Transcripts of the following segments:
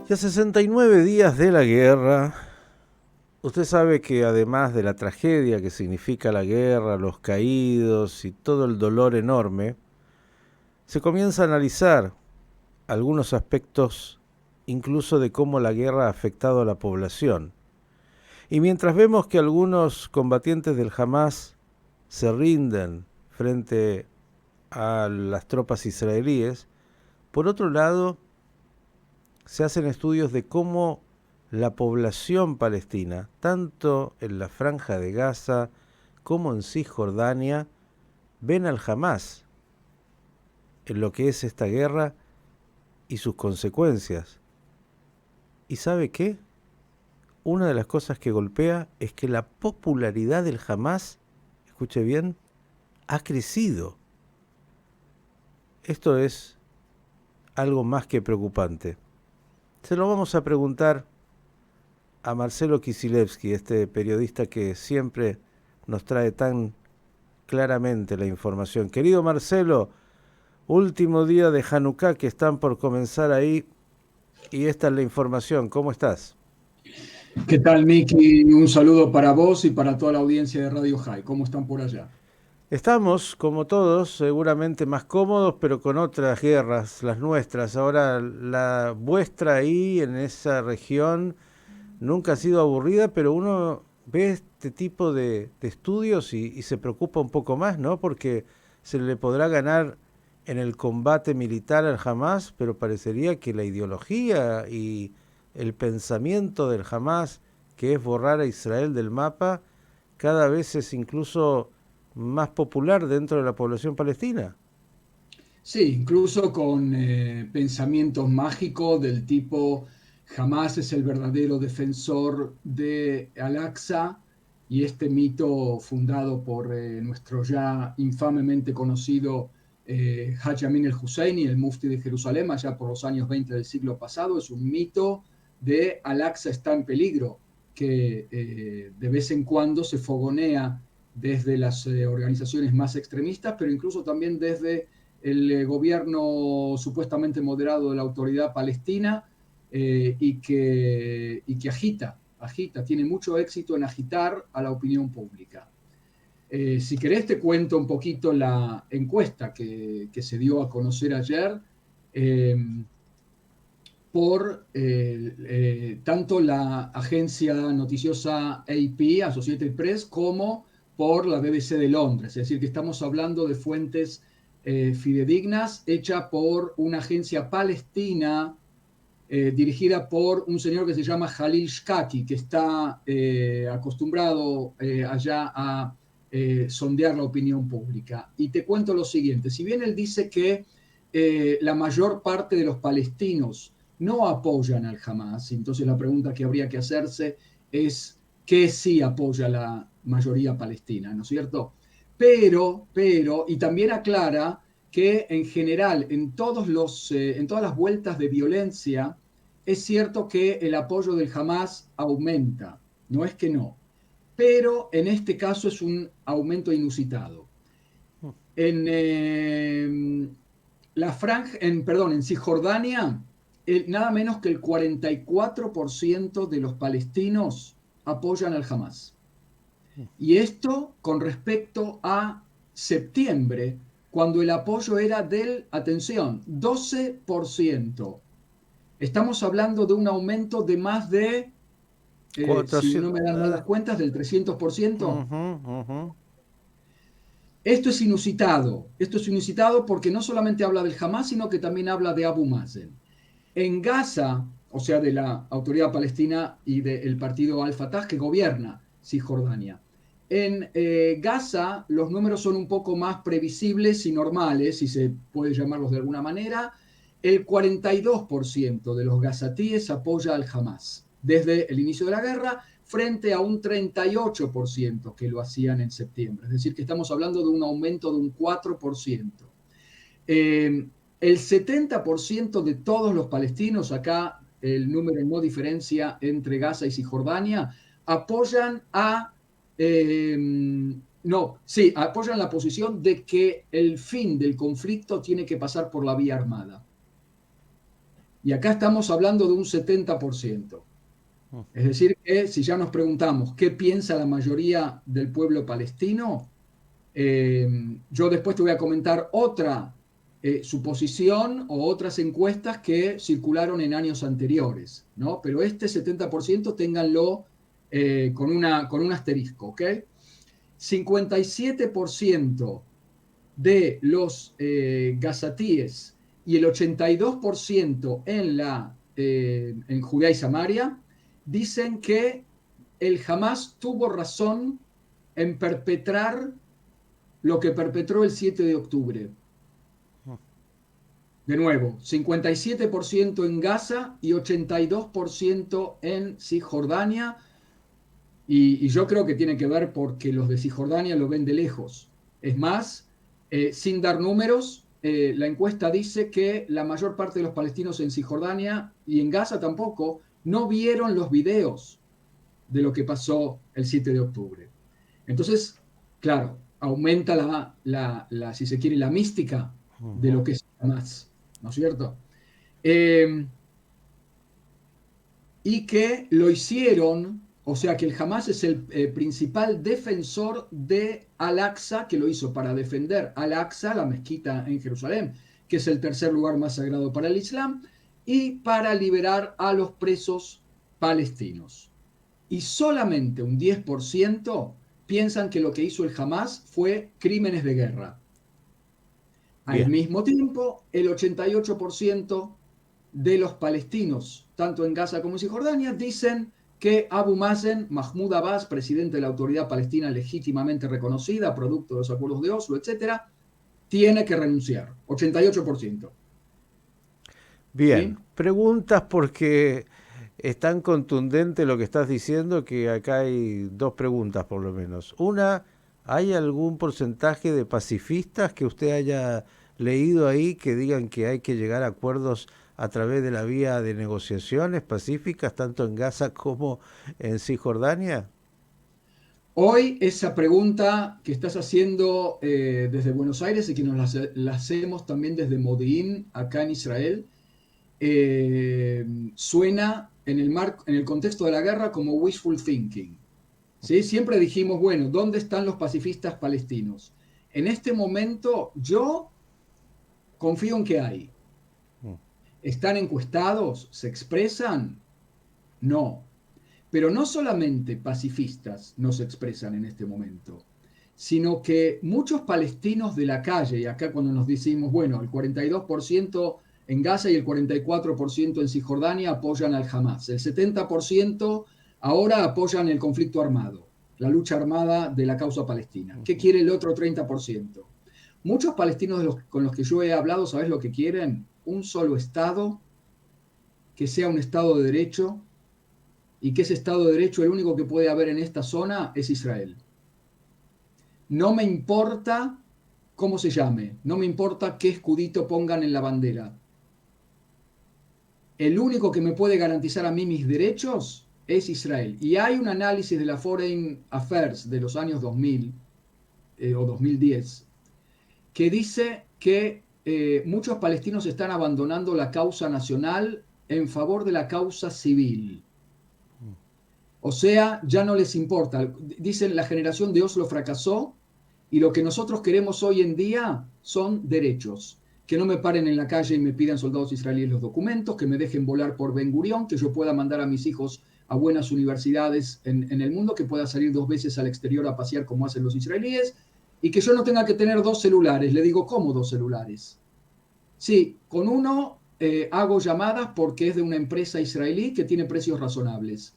Y a 69 días de la guerra, usted sabe que además de la tragedia que significa la guerra, los caídos y todo el dolor enorme, se comienza a analizar algunos aspectos incluso de cómo la guerra ha afectado a la población. Y mientras vemos que algunos combatientes del Hamas se rinden frente a las tropas israelíes, por otro lado, se hacen estudios de cómo la población palestina, tanto en la Franja de Gaza como en Cisjordania, ven al Hamas en lo que es esta guerra y sus consecuencias. ¿Y sabe qué? Una de las cosas que golpea es que la popularidad del Hamas, escuche bien, ha crecido. Esto es algo más que preocupante. Se lo vamos a preguntar a Marcelo Kisilevsky, este periodista que siempre nos trae tan claramente la información. Querido Marcelo, último día de Hanukkah que están por comenzar ahí y esta es la información. ¿Cómo estás? ¿Qué tal, Miki? Un saludo para vos y para toda la audiencia de Radio High. ¿Cómo están por allá? Estamos, como todos, seguramente más cómodos, pero con otras guerras, las nuestras. Ahora, la vuestra ahí, en esa región, nunca ha sido aburrida, pero uno ve este tipo de estudios y se preocupa un poco más, ¿no? Porque se le podrá ganar en el combate militar al Hamas, pero parecería que la ideología y el pensamiento del Hamas, que es borrar a Israel del mapa, cada vez es incluso más popular dentro de la población palestina. Sí, incluso con pensamientos mágicos del tipo Hamas es el verdadero defensor de Al-Aqsa y este mito fundado por nuestro ya infamemente conocido Haj Amin el-Husseini, el mufti de Jerusalén, allá por los años 20 del siglo pasado, es un mito de Al-Aqsa está en peligro, que de vez en cuando se fogonea desde las organizaciones más extremistas, pero incluso también desde el gobierno supuestamente moderado de la autoridad palestina y que agita, tiene mucho éxito en agitar a la opinión pública. Si querés te cuento un poquito la encuesta que se dio a conocer ayer eh, por tanto la agencia noticiosa AP, Associated Press, como por la BBC de Londres. Es decir, que estamos hablando de fuentes fidedignas, hecha por una agencia palestina dirigida por un señor que se llama Jalil Shkaki, que está acostumbrado allá a sondear la opinión pública. Y te cuento lo siguiente, si bien él dice que la mayor parte de los palestinos no apoyan al Hamas, entonces la pregunta que habría que hacerse es qué sí apoya la mayoría palestina, ¿no es cierto? Y también aclara que en general, en todas las vueltas de violencia, es cierto que el apoyo del Hamas aumenta, no es que no, pero en este caso es un aumento inusitado. En Cisjordania, nada menos que el 44% de los palestinos apoyan al Hamas. Y esto con respecto a septiembre, cuando el apoyo era del, atención, 12%. Estamos hablando de un aumento de más de, si no 400, me dan mal las cuentas, del 300%. uh. Esto es inusitado porque no solamente habla del Hamas, sino que también habla de Abu Mazen. En Gaza, o sea, de la autoridad palestina y del partido Al-Fatah que gobierna Cisjordania. En Gaza los números son un poco más previsibles y normales, si se puede llamarlos de alguna manera. El 42% de los gazatíes apoya al Hamas desde el inicio de la guerra, frente a un 38% que lo hacían en septiembre. Es decir, que estamos hablando de un aumento de un 4%. El 70% de todos los palestinos, acá el número no diferencia entre Gaza y Cisjordania, apoyan no, sí, apoyan la posición de que el fin del conflicto tiene que pasar por la vía armada. Y acá estamos hablando de un 70%. Es decir, que si ya nos preguntamos qué piensa la mayoría del pueblo palestino, yo después te voy a comentar otra suposición o otras encuestas que circularon en años anteriores, ¿no? Pero este 70% ténganlo con un asterisco, ¿ok? 57% de los gazatíes y el 82% en Judea y Samaria dicen que el Hamas tuvo razón en perpetrar lo que perpetró el 7 de octubre. De nuevo, 57% en Gaza y 82% en Cisjordania. Y yo creo que tiene que ver porque los de Cisjordania lo ven de lejos. Es más, sin dar números, la encuesta dice que la mayor parte de los palestinos en Cisjordania y en Gaza tampoco no vieron los videos de lo que pasó el 7 de octubre. Entonces, claro, aumenta si se quiere, la mística de lo que es Hamas, ¿no es cierto? Y que lo hicieron, o sea que el Hamas es el principal defensor de Al-Aqsa, que lo hizo para defender Al-Aqsa, la mezquita en Jerusalén, que es el tercer lugar más sagrado para el Islam, y para liberar a los presos palestinos. Y solamente un 10% piensan que lo que hizo el Hamas fue crímenes de guerra. Al Bien. mismo tiempo, el 88% de los palestinos, tanto en Gaza como en Cisjordania, dicen que Abu Mazen, Mahmoud Abbas, presidente de la autoridad palestina legítimamente reconocida, producto de los acuerdos de Oslo, etcétera, tiene que renunciar. 88%. Bien, ¿Sí? preguntas porque es tan contundente lo que estás diciendo que acá hay dos preguntas por lo menos. Una, ¿hay algún porcentaje de pacifistas que usted haya leído ahí que digan que hay que llegar a acuerdos a través de la vía de negociaciones pacíficas, tanto en Gaza como en Cisjordania? Hoy esa pregunta que estás haciendo desde Buenos Aires y que nos la hacemos también desde Modi'in, acá en Israel, suena en el contexto de la guerra como wishful thinking. ¿Sí? Siempre dijimos, bueno, ¿dónde están los pacifistas palestinos? En este momento yo confío en que hay. ¿Están encuestados? ¿Se expresan? No. Pero no solamente pacifistas no se expresan en este momento, sino que muchos palestinos de la calle, y acá cuando nos decimos, bueno, el 42% en Gaza y el 44% en Cisjordania apoyan al Hamas, el 70% ahora apoyan el conflicto armado, la lucha armada de la causa palestina. ¿Qué quiere el otro 30%? Muchos palestinos con los que yo he hablado, ¿sabes lo que quieren? Un solo Estado, que sea un Estado de derecho, y que ese Estado de Derecho, el único que puede haber en esta zona es Israel. No me importa cómo se llame, no me importa qué escudito pongan en la bandera. El único que me puede garantizar a mí mis derechos es Israel. Y hay un análisis de la Foreign Affairs de los años 2000 o 2010 que dice que muchos palestinos están abandonando la causa nacional en favor de la causa civil. O sea, ya no les importa. Dicen, la generación de Oslo fracasó y lo que nosotros queremos hoy en día son derechos. Que no me paren en la calle y me pidan soldados israelíes los documentos, que me dejen volar por Ben Gurión, que yo pueda mandar a mis hijos a buenas universidades en el mundo, que pueda salir 2 veces al exterior a pasear como hacen los israelíes, y que yo no tenga que tener 2 celulares. Le digo, ¿cómo 2 celulares? Sí, con uno hago llamadas porque es de una empresa israelí que tiene precios razonables.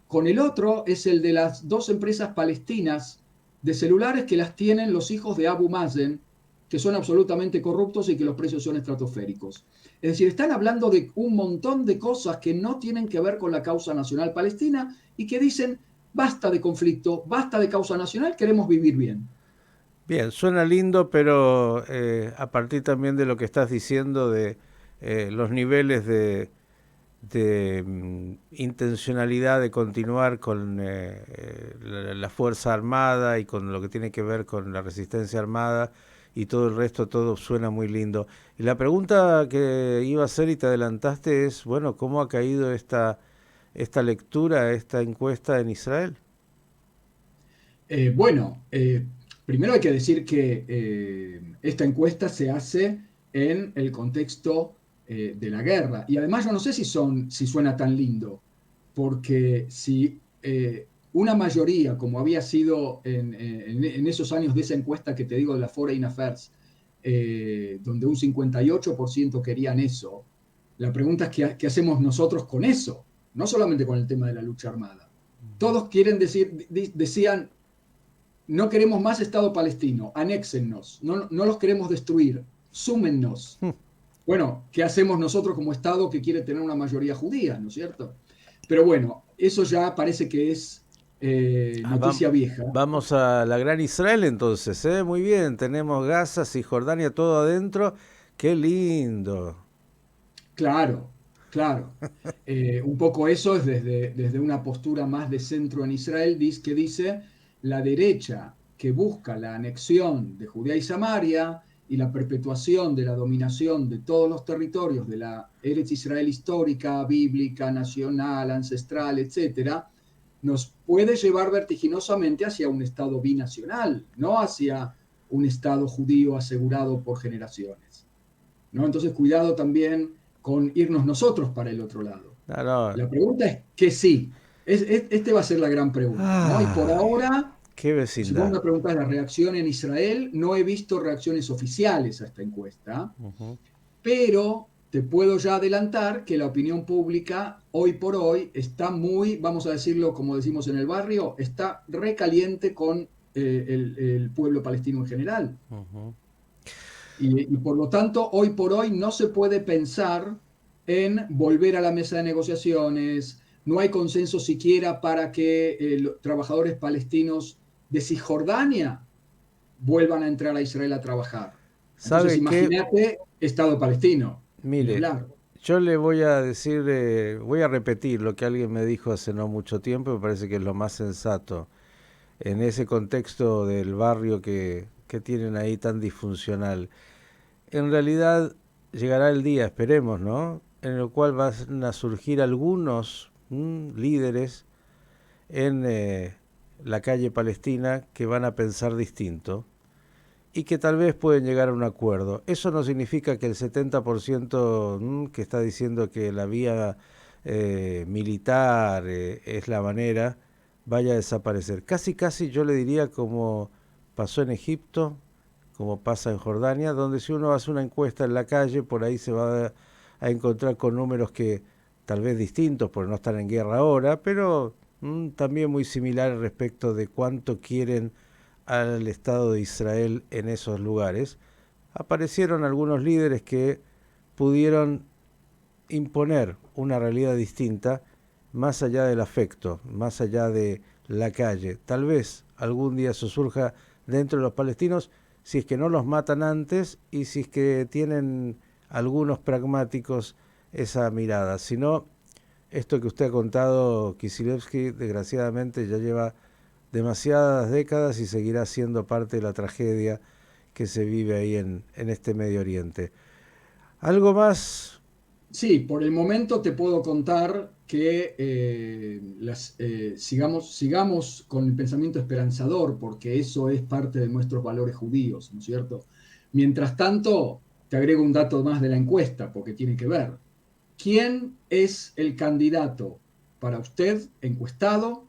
Con el otro es el de las 2 empresas palestinas de celulares que las tienen los hijos de Abu Mazen, que son absolutamente corruptos y que los precios son estratosféricos. Es decir, están hablando de un montón de cosas que no tienen que ver con la causa nacional palestina y que dicen, basta de conflicto, basta de causa nacional, queremos vivir bien. Bien, suena lindo, pero a partir también de lo que estás diciendo de los niveles de intencionalidad de continuar con la Fuerza Armada y con lo que tiene que ver con la resistencia armada y todo el resto, todo suena muy lindo. Y la pregunta que iba a hacer y te adelantaste es, bueno, ¿cómo ha caído esta lectura, esta encuesta en Israel? Bueno, primero hay que decir que esta encuesta se hace en el contexto de la guerra. Y además yo no sé si suena tan lindo, porque si una mayoría, como había sido en esos años de esa encuesta que te digo de la Foreign Affairs, donde un 58% querían eso, la pregunta es ¿qué hacemos nosotros con eso? No solamente con el tema de la lucha armada. Todos quieren decir, decían, no queremos más Estado palestino, anéxennos, no los queremos destruir, súmennos. Bueno, ¿qué hacemos nosotros como Estado que quiere tener una mayoría judía, ¿no es cierto? Pero bueno, eso ya parece que es Ah, noticia vieja. vamos a la Gran Israel entonces, ¿eh? Muy bien, tenemos Gaza, Cisjordania, todo adentro. Qué lindo. Claro, claro. Un poco eso es desde una postura más de centro en Israel, que dice la derecha que busca la anexión de Judea y Samaria y la perpetuación de la dominación de todos los territorios de la Eretz Israel histórica, bíblica, nacional, ancestral, etcétera, nos puede llevar vertiginosamente hacia un Estado binacional, no hacia un Estado judío asegurado por generaciones. ¿No? Entonces, cuidado también con irnos nosotros para el otro lado. No, no. La pregunta es que sí. Este va a ser la gran pregunta, ¿no? Y por Ay, ahora, qué si vos vecindad. me preguntás la reacción en Israel, no he visto reacciones oficiales a esta encuesta, Ujú. pero te puedo ya adelantar que la opinión pública hoy por hoy está muy, vamos a decirlo como decimos en el barrio, está recaliente con el pueblo palestino en general. Ujú. Y por lo tanto, hoy por hoy no se puede pensar en volver a la mesa de negociaciones, no hay consenso siquiera para que los trabajadores palestinos de Cisjordania vuelvan a entrar a Israel a trabajar. Entonces, ¿Sabe qué? imagínate Estado palestino, ni Mire, hablar. yo le voy a decir, voy a repetir lo que alguien me dijo hace no mucho tiempo, me parece que es lo más sensato en ese contexto del barrio que tienen ahí tan disfuncional. En realidad llegará el día, esperemos, ¿no? En el cual van a surgir algunos líderes en la calle palestina que van a pensar distinto y que tal vez pueden llegar a un acuerdo. Eso no significa que el 70% que está diciendo que la vía militar es la manera vaya a desaparecer. Casi, casi yo le diría como pasó en Egipto, como pasa en Jordania, donde si uno hace una encuesta en la calle, por ahí se va a encontrar con números que tal vez distintos, porque no están en guerra ahora, pero también muy similares respecto de cuánto quieren al Estado de Israel en esos lugares. Aparecieron algunos líderes que pudieron imponer una realidad distinta más allá del afecto, más allá de la calle. Tal vez algún día eso surja dentro de los palestinos si es que no los matan antes y si es que tienen algunos pragmáticos esa mirada. Si no, esto que usted ha contado, Kisilevsky, desgraciadamente ya lleva demasiadas décadas y seguirá siendo parte de la tragedia que se vive ahí en este Medio Oriente. ¿Algo más? Sí, por el momento te puedo contar que sigamos con el pensamiento esperanzador, porque eso es parte de nuestros valores judíos, ¿no es cierto? Mientras tanto, te agrego un dato más de la encuesta, porque tiene que ver. ¿Quién es el candidato para usted encuestado?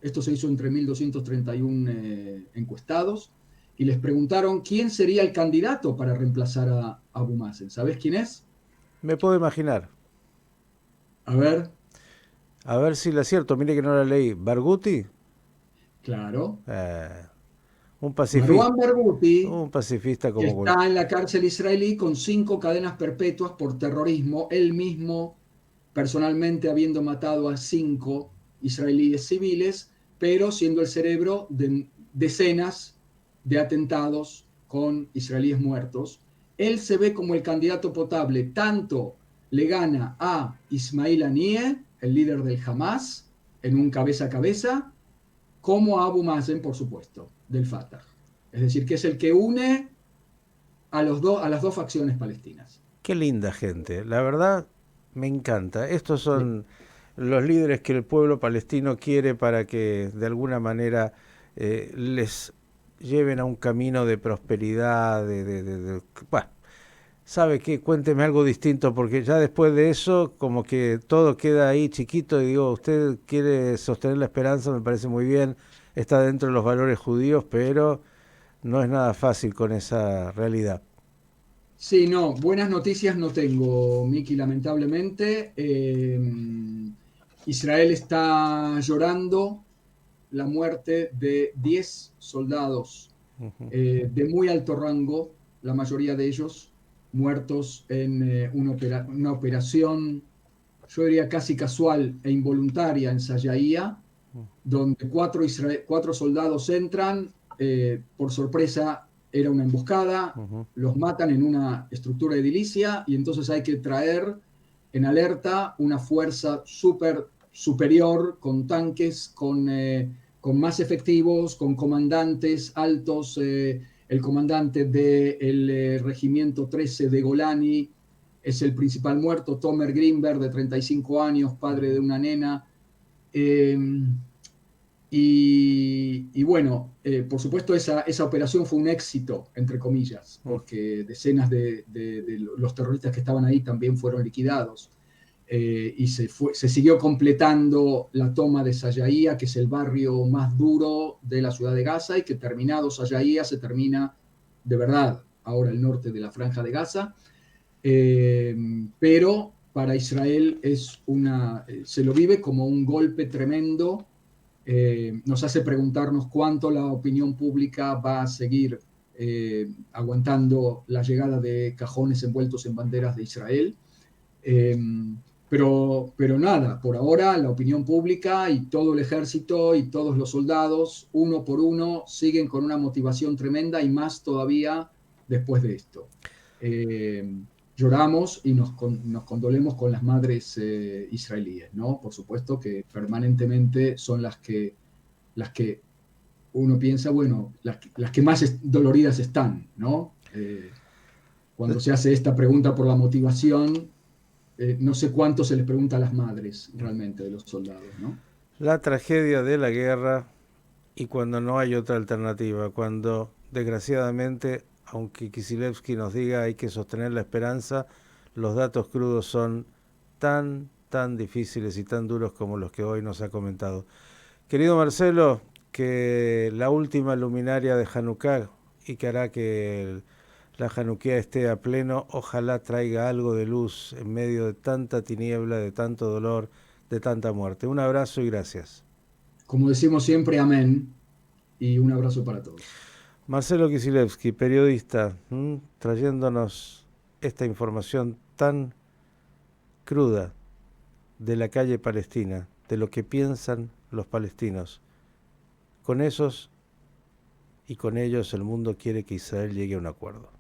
Esto se hizo entre 1.231 encuestados y les preguntaron quién sería el candidato para reemplazar a Abu Mazen. ¿Sabes quién es? Me puedo imaginar. A ver, A ver si le acierto. Mire que no la leí. ¿Barghouti? claro. Eh, Marwan Barghouti, un pacifista que como está en la cárcel israelí con 5 cadenas perpetuas por terrorismo, él mismo personalmente habiendo matado a 5 israelíes civiles, pero siendo el cerebro de decenas de atentados con israelíes muertos. Él se ve como el candidato potable, tanto le gana a Ismail Haniyeh, el líder del Hamas, en un cabeza a cabeza, como a Abu Mazen, por supuesto, del Fatah. Es decir, que es el que une a las dos facciones palestinas. Qué linda gente, la verdad me encanta. Estos Sí. son los líderes que el pueblo palestino quiere para que de alguna manera les lleven a un camino de prosperidad, bueno, ¿sabe qué? Cuénteme algo distinto, porque ya después de eso, como que todo queda ahí chiquito, y digo, usted quiere sostener la esperanza, me parece muy bien, está dentro de los valores judíos, pero no es nada fácil con esa realidad. Sí, no, buenas noticias no tengo, Miki, lamentablemente. Israel está llorando la muerte de 10 soldados Ujú, de muy alto rango, la mayoría de ellos muertos en una operación, yo diría casi casual e involuntaria en Sayaya, donde cuatro soldados entran, por sorpresa era una emboscada, ujú. los matan en una estructura edilicia y entonces hay que traer en alerta una fuerza superior con tanques, con más efectivos, con comandantes altos, el comandante del regimiento 13 de Golani es el principal muerto, Tomer Greenberg, de 35 años, padre de una nena. Eh, y bueno, por supuesto esa operación fue un éxito, entre comillas, porque decenas de los terroristas que estaban ahí también fueron liquidados. Y se siguió completando la toma de Sayaya, que es el barrio más duro de la ciudad de Gaza, y que terminado Sayaya se termina de verdad ahora el norte de la franja de Gaza. Pero para Israel se lo vive como un golpe tremendo. Nos hace preguntarnos cuánto la opinión pública va a seguir aguantando la llegada de cajones envueltos en banderas de Israel. Eh, pero nada, por ahora la opinión pública y todo el ejército y todos los soldados, uno por uno, siguen con una motivación tremenda y más todavía después de esto. Eh, Lloramos y nos condolemos con las madres israelíes, ¿no? Por supuesto que permanentemente son las que uno piensa, bueno, las que más doloridas están, ¿no? Cuando se hace esta pregunta por la motivación, no sé cuánto se les pregunta a las madres realmente de los soldados, ¿no? La tragedia de la guerra y cuando no hay otra alternativa, cuando desgraciadamente, aunque Kisilevsky nos diga hay que sostener la esperanza, los datos crudos son tan difíciles y tan duros como los que hoy nos ha comentado. Querido Marcelo, que la última luminaria de Hanukkah y que hará que la Hanukkah esté a pleno, ojalá traiga algo de luz en medio de tanta tiniebla, de tanto dolor, de tanta muerte. Un abrazo y gracias. Como decimos siempre, amén y un abrazo para todos. Marcelo Kisilevsky, periodista, trayéndonos esta información tan cruda de la calle palestina, de lo que piensan los palestinos. Con esos y con ellos el mundo quiere que Israel llegue a un acuerdo.